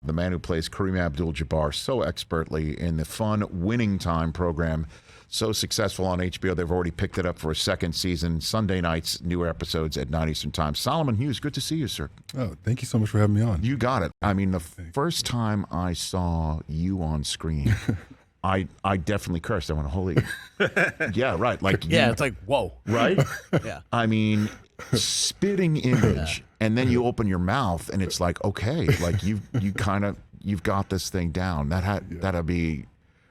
the man who plays Kareem Abdul-Jabbar so expertly in the fun Winning Time program. So successful on HBO, they've already picked it up for a second season. Sunday nights, new episodes at 9 Eastern Time. Solomon Hughes, good to see you, sir. Oh, thank you so much for having me on. You got it. I mean, the first time I saw you on screen, I definitely cursed. I went, holy, yeah, right. Like, yeah, it's like, whoa. Right? Yeah. I mean, spitting image, and then you open your mouth, and it's like, okay, like you've got this thing down. That'd be,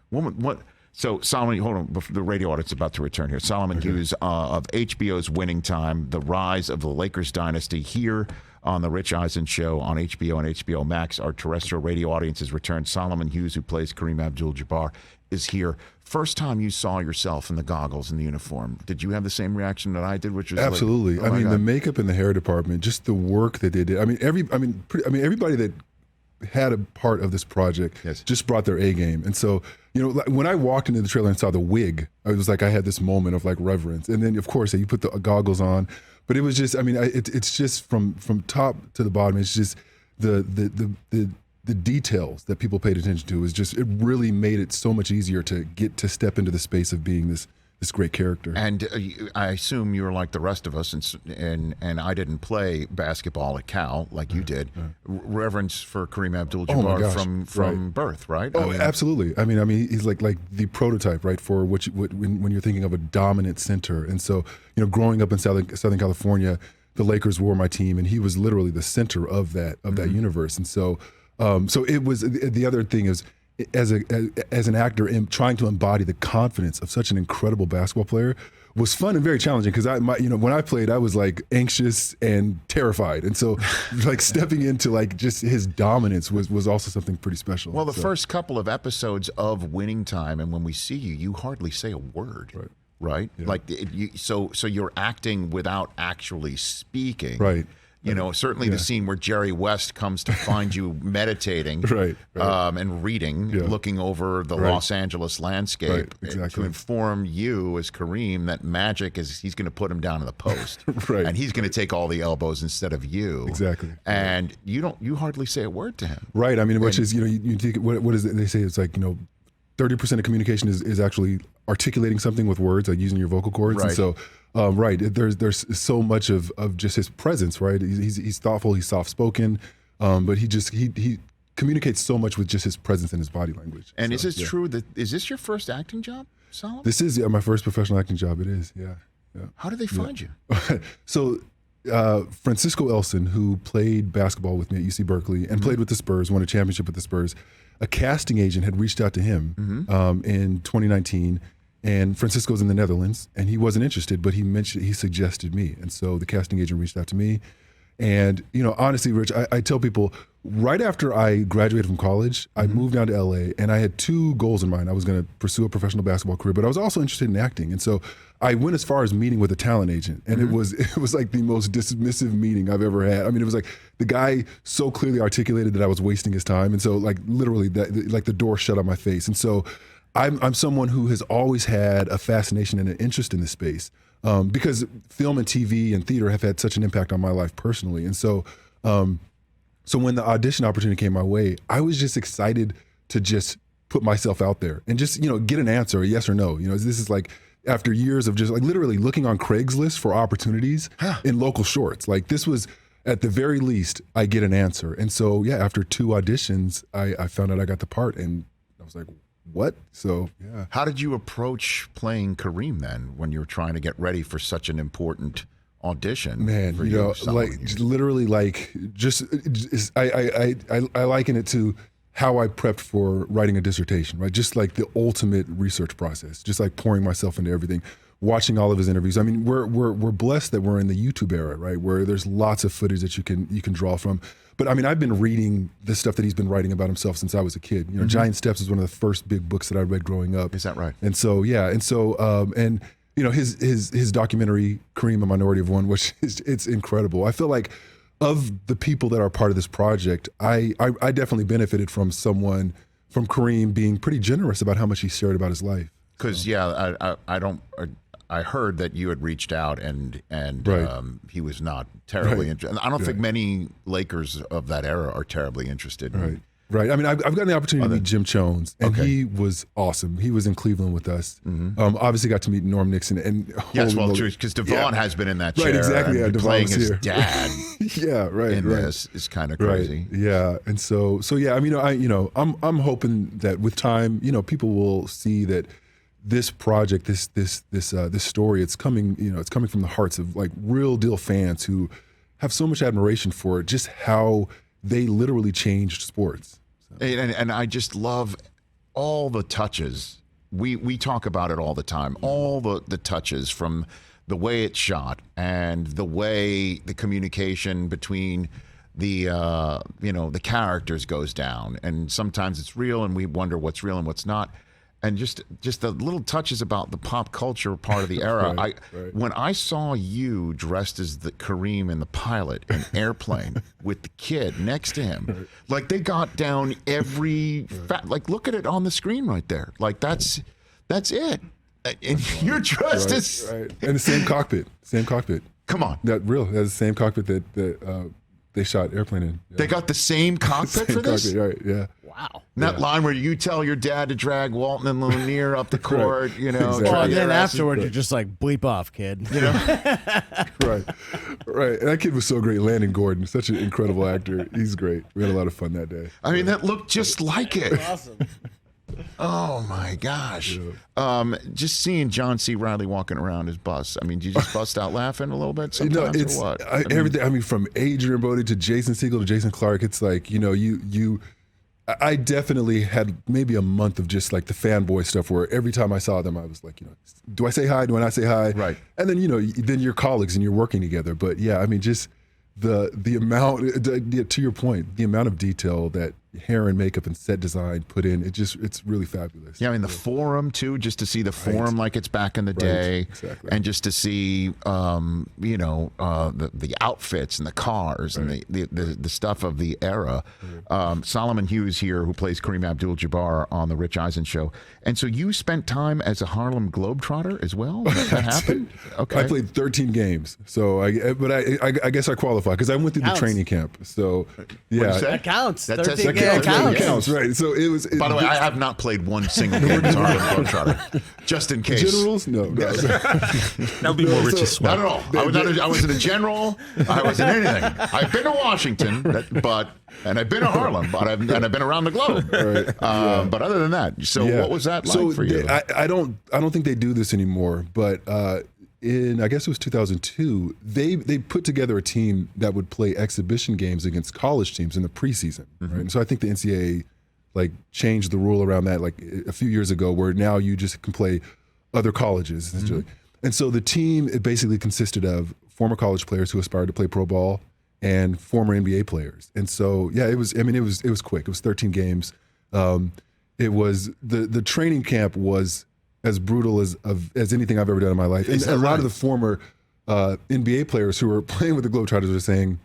what? So Solomon, hold on, the radio audience is about to return here. Solomon Hughes of HBO's Winning Time, the rise of the Lakers dynasty, here on the Rich Eisen Show on HBO and HBO Max. Our terrestrial radio audience has returned. Solomon Hughes, who plays Kareem Abdul-Jabbar, is here. First time you saw yourself in the goggles and the uniform, did you have the same reaction that I did? Which was absolutely. Like, oh I mean, God. the makeup and the hair department, just the work that they did. I mean, everybody that had a part of this project just brought their A game. And so, you know, when I walked into the trailer and saw the wig, I was like, I had this moment of like reverence. And then, of course, you put the goggles on. But it was just, I mean, it's just from top to the bottom. It's just the details that people paid attention to. Is just, it really made it so much easier to get to step into the space of being this great character. And I assume you were like the rest of us, and I didn't play basketball at Cal like you did. Reverence for Kareem Abdul-Jabbar from birth, right? Oh, absolutely. I mean, he's like the prototype, right, for when you're thinking of a dominant center. And so, you know, growing up in Southern California, the Lakers were my team, and he was literally the center of that universe. And so, so it was. The other thing is, as an actor, trying to embody the confidence of such an incredible basketball player was fun and very challenging, because when I played, I was like anxious and terrified, and so like stepping into like just his dominance was also something pretty special. Well, the first couple of episodes of Winning Time, and when we see you, you hardly say a word, right? Yeah. Like so you're acting without actually speaking, right? You know, certainly the scene where Jerry West comes to find you meditating and reading, looking over the Los Angeles landscape to inform you as Kareem that magic is, he's going to put him down in the post. And he's going to take all the elbows instead of you. Exactly. And you hardly say a word to him. Right. I mean, which is, you know, you take, what is it? They say it's like, you know, 30% of communication is actually articulating something with words, like using your vocal cords. And so, there's so much of just his presence, right? He's thoughtful, he's soft-spoken, but he communicates so much with just his presence and his body language. And is this true? Is this your first acting job, Solomon? This is my first professional acting job. It is, yeah. How did they find you? So Francisco Elson, who played basketball with me at UC Berkeley and played with the Spurs, won a championship with the Spurs, a casting agent had reached out to him in 2019. And Francisco's in the Netherlands, and he wasn't interested, but he suggested me. And so the casting agent reached out to me. And, you know, honestly, Rich, I tell people, right after I graduated from college, I moved down to LA, and I had two goals in mind. I was going to pursue a professional basketball career, but I was also interested in acting. And so I went as far as meeting with a talent agent, and it was like the most dismissive meeting I've ever had. I mean, it was like the guy so clearly articulated that I was wasting his time. And so like literally like the door shut on my face. And so I'm someone who has always had a fascination and an interest in this space because film and TV and theater have had such an impact on my life personally. And so, so when the audition opportunity came my way, I was just excited to just put myself out there and just, you know, get an answer, a yes or no. You know, this is like after years of just like literally looking on Craigslist for opportunities in local shorts. Like this was, at the very least, I get an answer. And so, yeah, after 2 auditions, I found out I got the part, and I was like, what? So, yeah. How did you approach playing Kareem then when you were trying to get ready for such an important audition? Man, you know, like literally like just I liken it to how I prepped for writing a dissertation, right? Just like the ultimate research process, just like pouring myself into everything, watching all of his interviews. I mean, we're blessed that we're in the YouTube era, right? Where there's lots of footage that you can draw from. But I mean, I've been reading the stuff that he's been writing about himself since I was a kid. You know, Giant Steps is one of the first big books that I read growing up. Is that right? And so, yeah. And so, and you know, his documentary, Kareem, A Minority of One, which it's incredible. I feel like of the people that are part of this project, I definitely benefited from Kareem being pretty generous about how much he shared about his life. Because, I heard that you had reached out and he was not terribly interested. I don't think many Lakers of that era are terribly interested Right. I mean, I've gotten the opportunity to meet Jim Chones, and he was awesome. He was in Cleveland with us. Obviously got to meet Norm Nixon. And yes, well, true, because Devon has been in that chair. Right, exactly. And playing his here. dad. In this is kind of crazy. Right. Yeah. And so yeah, I mean, I'm hoping that with time, people will see that this project, this story, it's coming from the hearts of like real deal fans who have so much admiration for it, just how they literally changed sports. So. And I just love all the touches. We talk about it all the time. All the touches, from the way it's shot and the way the communication between the the characters goes down. And sometimes it's real, and we wonder what's real and what's not. And just the little touches about the pop culture part of the era. Right. When I saw you dressed as the Kareem in the pilot in Airplane with the kid next to him, like they got down every like look at it on the screen right there. Like that's it. And you're dressed as and the same cockpit. Come on, that's the same cockpit that they shot Airplane in. Yeah. They got the same cockpit for this? Cockpit, right, yeah. Wow. That line where you tell your dad to drag Walton and Lanier up the court, Exactly. Well, and then afterwards, you're just like, bleep off, kid. Right. And that kid was so great. Landon Gordon, such an incredible actor. He's great. We had a lot of fun that day. I mean, that looked just like it. Awesome. Oh my gosh. Just seeing John C. Reilly walking around his bus. I mean, do you just bust out laughing a little bit sometimes or what? Everything. I mean, from Adrian Brody to Jason Segel to Jason Clark, it's like, I definitely had maybe a month of just like the fanboy stuff where every time I saw them, I was like, do I say hi? Do I not say hi? Right. And then, then you're colleagues and you're working together. But yeah, I mean, just the amount, to your point, the amount of detail that hair and makeup and set design put in, it's really fabulous. Yeah, I mean the forum too, just to see the forum like it's back in the day, exactly. And just to see the outfits and the cars and the stuff of the era. Solomon Hughes here, who plays Kareem Abdul-Jabbar on the Rich Eisen Show, and so you spent time as a Harlem Globetrotter as well. That happened. Okay, I played 13 games, so I guess I qualify because I went through the training camp. So yeah, that counts. That 13 counts, right? So it was. By the way, I have not played one single game as Harlem Globetrotter, just in case. Generals? No. That would be more Rich's swag. Not at all. I wasn't a general. I wasn't anything. I've been to Washington, and I've been to Harlem, and I've been around the globe. Right. But other than that, what was that like for you? I don't think they do this anymore, but in I guess it was 2002, they put together a team that would play exhibition games against college teams in the preseason. Right? And so I think the NCAA changed the rule around that a few years ago, where now you just can play other colleges essentially. And so the team, it basically consisted of former college players who aspired to play pro ball and former NBA players. And so yeah, it was quick. It was 13 games. It was the training camp was as brutal as anything I've ever done in my life. And a lot of the former NBA players who were playing with the Globetrotters were saying,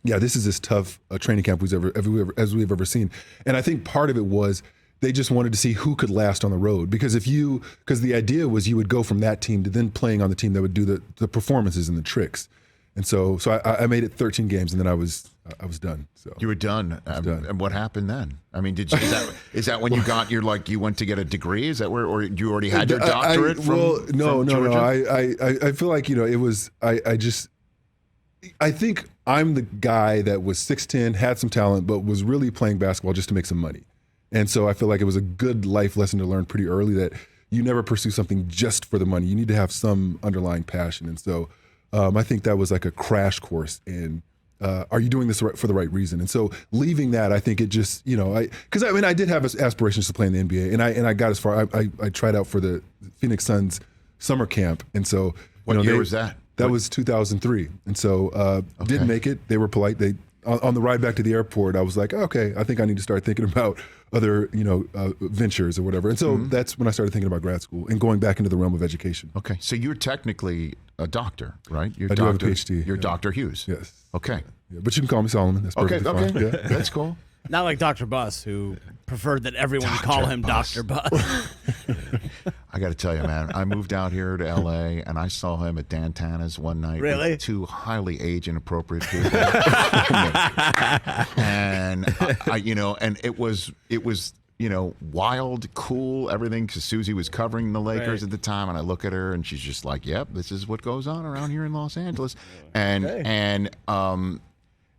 yeah, this is as tough a training camp we've ever seen. And I think part of it was they just wanted to see who could last on the road. Because the idea was you would go from that team to then playing on the team that would do the performances and the tricks. And so I made it 13 games, and then I was done. So you were done. And what happened then? I mean, is that when you got you went to get a degree? Is that where, or you already had your doctorate from Georgia? I feel like it was I think I'm the guy that was 6'10", had some talent, but was really playing basketball just to make some money. And so I feel like it was a good life lesson to learn pretty early that you never pursue something just for the money. You need to have some underlying passion. And so I think that was like a crash course in are you doing this for the right reason? And so leaving that, I think it just, because I did have aspirations to play in the NBA, and I got as far. I tried out for the Phoenix Suns summer camp, and so what year was that? That was 2003, and so didn't make it. They were polite. They on the ride back to the airport, I was like, okay, I think I need to start thinking about other ventures or whatever. And so that's when I started thinking about grad school and going back into the realm of education. Okay, so you're technically a doctor, right? I do have a PhD. You're Dr. Hughes. Yes. Okay. Yeah, but you can call me Solomon. That's perfectly fine. Okay. Yeah. That's cool. Not like Dr. Bus, who preferred that everyone call him Dr. Bus. I got to tell you, man, I moved out here to LA and I saw him at Dan Tana's one night Really? with two highly age inappropriate people. And and it was wild, cool, everything, because Susie was covering the Lakers at the time, and I look at her and she's just like, "Yep, this is what goes on around here in Los Angeles," and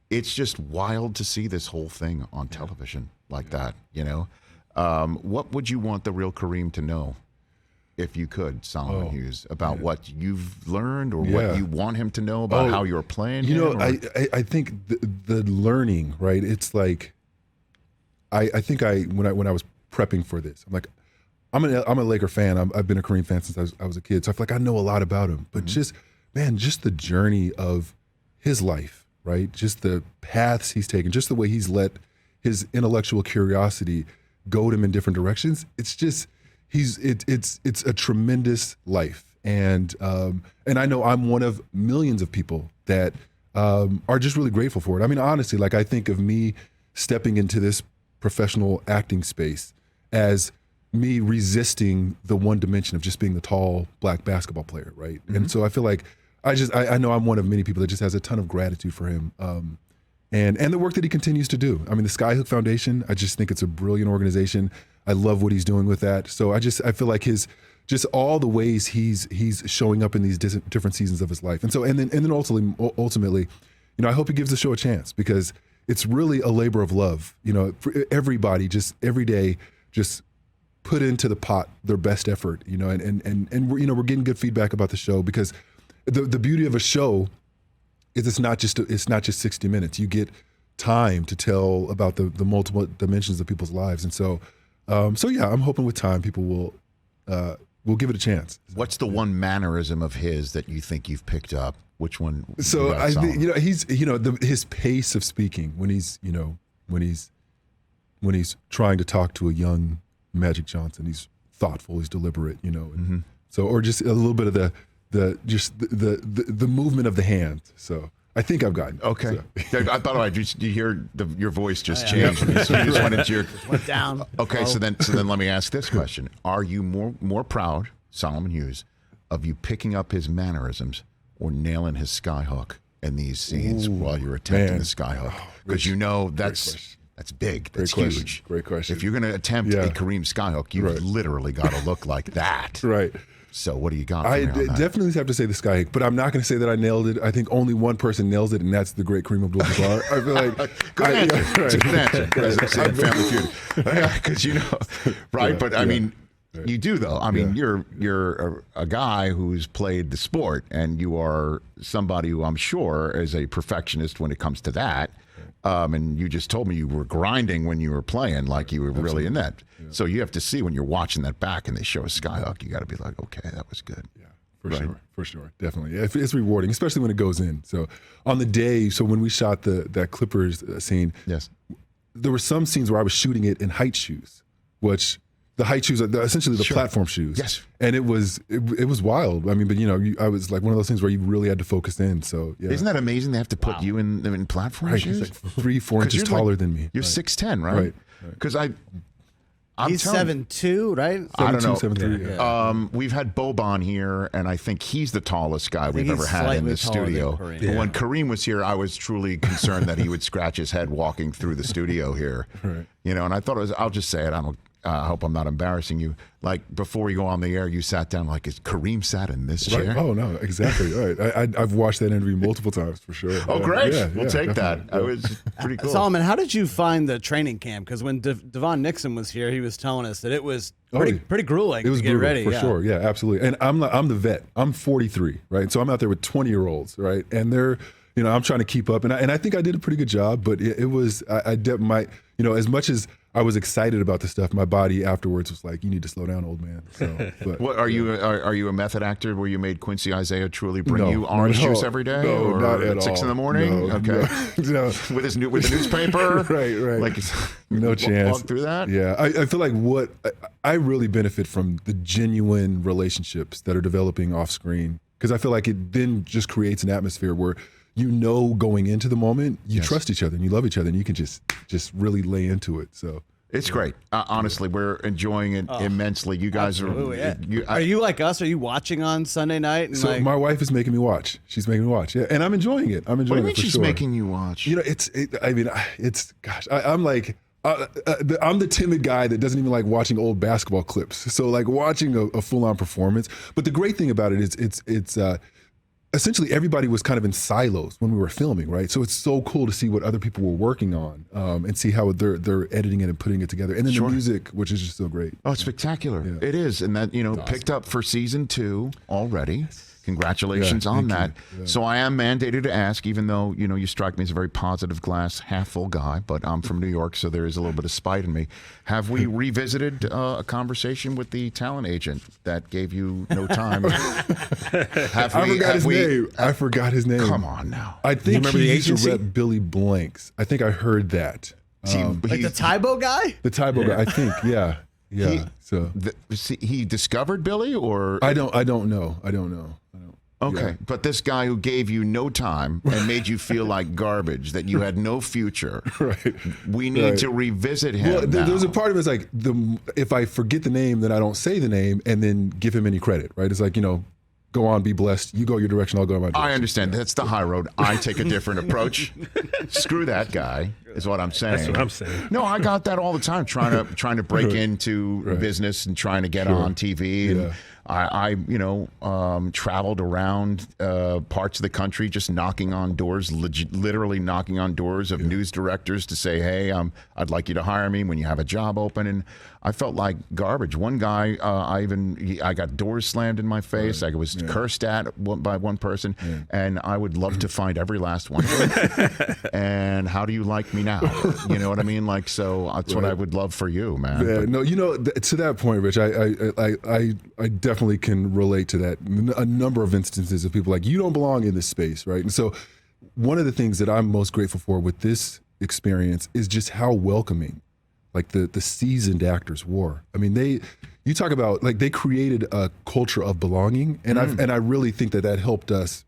it's just wild to see this whole thing on television like that. What would you want the real Kareem to know, if you could, Solomon Hughes, about what you've learned or what you want him to know about how you're playing? I think the learning, right? It's like, I think when I was prepping for this, I'm like, I'm a Laker fan. I've been a Kareem fan since I was a kid, so I feel like I know a lot about him. But just the journey of his life, right? Just the paths he's taken, just the way he's let his intellectual curiosity goad him in different directions. It's just it's a tremendous life, and I know I'm one of millions of people that are just really grateful for it. I mean, honestly, like, I think of me stepping into this professional acting space as me resisting the one dimension of just being the tall black basketball player, right? And so I feel like I know I'm one of many people that just has a ton of gratitude for him, and the work that he continues to do. I mean, the Skyhook Foundation, I just think it's a brilliant organization. I love what he's doing with that. So I feel like just all the ways he's showing up in these different seasons of his life, and then ultimately, I hope he gives the show a chance, because it's really a labor of love. For everybody, just every day, just put into the pot their best effort. And we're getting good feedback about the show, because the beauty of a show is it's not just 60 minutes. You get time to tell about the multiple dimensions of people's lives, and so I'm hoping with time people will give it a chance. What's the one mannerism of his that you think you've picked up? Which one? So he's his pace of speaking when he's trying to talk to a young Magic Johnson. He's thoughtful. He's deliberate. So, or just a little bit of the movement of the hand. So I think I've gotten. Okay. So. By the way, did you hear your voice just changed? You just went into your. Went down. Okay, so then let me ask this question: are you more proud, Solomon Hughes, of you picking up his mannerisms or nailing his skyhook in these scenes while you're attempting the skyhook? Because that's big. That's huge. Great question. If you're going to attempt a Kareem skyhook, you've literally got to look like that. Right. So what do you got? I definitely have to say the skyhook, but I'm not going to say that I nailed it. I think only one person nails it, and that's the great Kareem Abdul-Jabbar. I feel like good answer. It's a good answer. Because it's in Family Feud. Because right? But I mean. You do, though. I mean, you're a guy who's played the sport, and you are somebody who I'm sure is a perfectionist when it comes to that. And you just told me you were grinding when you were playing, like you were really in that. Yeah. So you have to see when you're watching that back and they show a skyhook, you got to be like, okay, that was good. Yeah, for sure, definitely. Yeah, it's rewarding, especially when it goes in. So on the day, when we shot that Clippers scene, there were some scenes where I was shooting it in height shoes, which. The height shoes are essentially the platform shoes. Yes. And it was wild. I mean, but I was like one of those things where you really had to focus in. So yeah. Isn't that amazing? They have to put you in platform shoes? He's like 3-4 inches taller than me. You're 6'10", right? Because he's 7'2", right? I don't know. 7'3". Yeah. We've had Boban here, and I think he's the tallest guy we've ever had in the studio. But when Kareem was here, I was truly concerned that he would scratch his head walking through the studio here. Right. And I thought I'll just say it. I hope I'm not embarrassing you. Like, before we go on the air, you sat down like, is Kareem sat in this chair? Right. Oh, no, exactly. Right. I've watched that interview multiple times for sure. Oh, great. We'll take that. It was pretty cool. Solomon, how did you find the training camp? Because when Devon Nixon was here, he was telling us that it was pretty grueling it was to get brutal, ready. For sure. Yeah, absolutely. And I'm the vet. I'm 43, right? So I'm out there with 20-year-olds, right? And they're, I'm trying to keep up. And I think I did a pretty good job, but it was, as much as I was excited about the stuff, my body afterwards was like, you need to slow down, old man. So, but, what are you a method actor where you made Quincy Isaiah truly bring you orange juice every day? No, or not at 6 all. in the morning? No, okay. No. With the newspaper? Right. Like, no chance. Walk through that? Yeah. I feel like I really benefit from the genuine relationships that are developing off screen, because I feel like it then just creates an atmosphere where going into the moment, you trust each other and you love each other, and you can just really lay into it. So It's great. Honestly, we're enjoying it immensely. You guys Absolutely, are. yeah. Are you like us? Are you watching on Sunday night? And So my wife is making me watch. She's making me watch. Yeah, and I'm enjoying it. I'm What do enjoying you mean it for she's sure. making you watch? You know, I'm like. I'm the timid guy that doesn't even like watching old basketball clips. So like watching a full-on performance. But the great thing about it is it's essentially everybody was kind of in silos when we were filming, right? So it's so cool to see what other people were working on and see how they're editing it and putting it together. And then the music, which is just so great. Oh, it's spectacular. Yeah. It is. And that, picked up for season 2 already. Congratulations on that. Yeah. So I am mandated to ask, even though, you strike me as a very positive glass, half full guy, but I'm from New York, so there is a little bit of spite in me. Have we revisited a conversation with the talent agent that gave you no time? I forgot his name. Come on now. I think remember he the used to agency? rep Billy Blanks. I think I heard that. like the Tybo guy? The Tybo guy, I think, yeah. He discovered Billy, or I don't know. okay, yeah. but this guy who gave you no time and made you feel like garbage, that you had no future. Right. We need to revisit him. Well, now. there's a part of it's like if I forget the name, then I don't say the name and then give him any credit, right? It's like, go on, be blessed. You go your direction, I'll go my direction. I understand. That's the high road. I take a different approach. Screw that guy, is what I'm saying. That's what I'm saying. No, I got that all the time, trying to break into business and trying to get on TV. And I traveled around parts of the country, just knocking on doors, literally knocking on doors of news directors to say, hey, I'd like you to hire me when you have a job open. And I felt like garbage. One guy, I got doors slammed in my face. I was cursed at by one person, and I would love to find every last one. And how do you like me now? You know what I mean? Like, so that's what I would love for you, man. Yeah, But- no, to that point, Rich, I definitely can relate to that. A number of instances of people like, you don't belong in this space, right? And so one of the things that I'm most grateful for with this experience is just how welcoming, like the seasoned actors were. I mean, you talk about like they created a culture of belonging, and I really think that helped us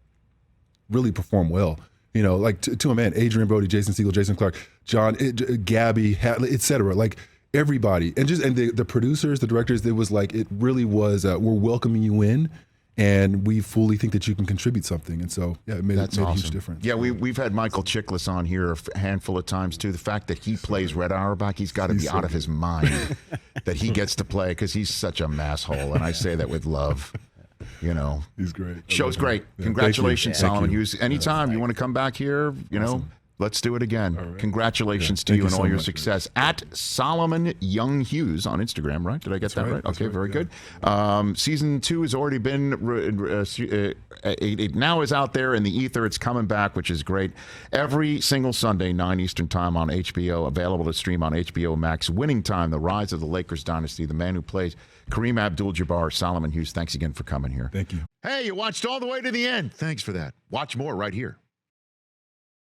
really perform well. Like to a man, Adrian Brody, Jason Segel, Jason Clark, John, Gabby, Hatley, et cetera. Like everybody, and the producers, the directors, it really was, we're welcoming you in, and we fully think that you can contribute something. And so, it made a huge difference. Yeah, we've had Michael Chiklis on here a handful of times too. The fact that he plays Red Auerbach, he's got to be out of his mind that he gets to play, because he's such a masshole, and I say that with love. He's great. Show's great. Yeah, Congratulations, thank you. Solomon Hughes. Anytime you want to come back here, let's do it again. Right. Congratulations to Thank you you and so all your much, Success. At Solomon Young Hughes on Instagram, right? Did I get that right? That's Okay, right, very yeah. good. Season 2 has already been, it now is out there in the ether. It's coming back, which is great. Every single Sunday, 9 Eastern Time on HBO, available to stream on HBO Max. Winning Time, the rise of the Lakers dynasty, the man who plays Kareem Abdul-Jabbar. Solomon Hughes, thanks again for coming here. Thank you. Hey, you watched all the way to the end. Thanks for that. Watch more right here.